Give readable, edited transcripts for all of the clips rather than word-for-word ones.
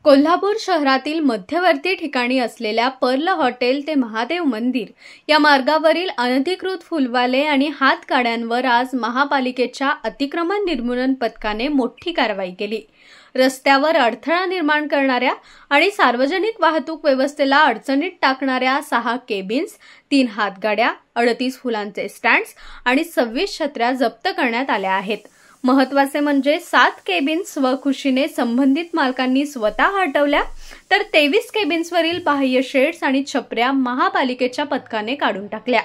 कोल्हापूर शहरातील मध्यवर्ती ठिकाणी असलेल्या पर्ल हॉटेल ते महादेव मंदिर या मार्गावरील अनधिकृत फुलवाले आणि हातगाड्यांवर आज महापालिकेच्या अतिक्रमण निर्मूलन पथकाने मोठी कारवाई केली। रस्त्यावर अडथळा निर्माण करणाऱ्या आणि सार्वजनिक वाहतूक व्यवस्थेला अडचणीत टाकणाऱ्या 6 केबिन्स, 3 हातगाड्या, 38 फुलांचे स्टँड्स आणि 26 छत्र्या जप्त करण्यात आल्या आहेत। महत्त्वाचे म्हणजे 7 केबिन्स स्वखुशीने संबंधित मालकांनी स्वतः हटवल्या, तर 23 केबिन्सवरील बाह्य शेड्स आणि छपऱ्या महापालिकेच्या पथकाने काढून टाकल्या।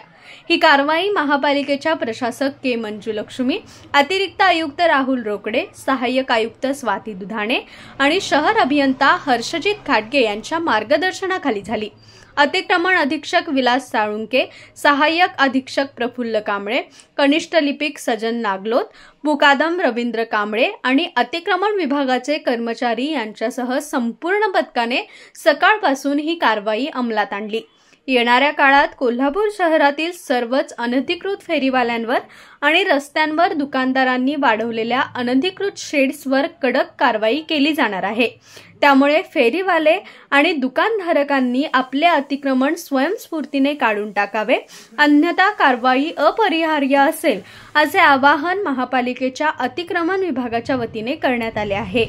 ही कारवाई महापालिकेच्या प्रशासक के मंजुलक्ष्मी, अतिरिक्त आयुक्त राहुल रोकडे, सहाय्यक आयुक्त स्वाती दुधाणे आणि शहर अभियंता हर्षजित घाटगे यांच्या मार्गदर्शनाखाली झाली। अतिक्रमण अधीक्षक विलास साळुंके, सहाय्यक अधीक्षक प्रफुल्ल कांबळे, कनिष्ठ लिपिक सजन नागलोत, मुकादम रवींद्र कांबळे आणि अतिक्रमण विभागाचे कर्मचारी यांच्यासह संपूर्ण पथकाने सकाळपासून ही कारवाई अंमलात आणली। येणाऱ्या काळात कोल्हापूर शहरातील सर्वच अनधिकृत फेरीवाल्यांवर आणि रस्त्यांवर दुकानदारांनी वाढवलेल्या अनधिकृत शेड्सवर कडक कारवाई केली जाणार आहे। त्यामुळे फेरीवाले आणि दुकानधारकांनी आपले अतिक्रमण स्वयंस्फूर्तीने काढून टाकावे, अन्यथा कारवाई अपरिहार्य असेल, असे आवाहन महापालिकेच्या अतिक्रमण विभागाच्या वतीने करण्यात आले आहे।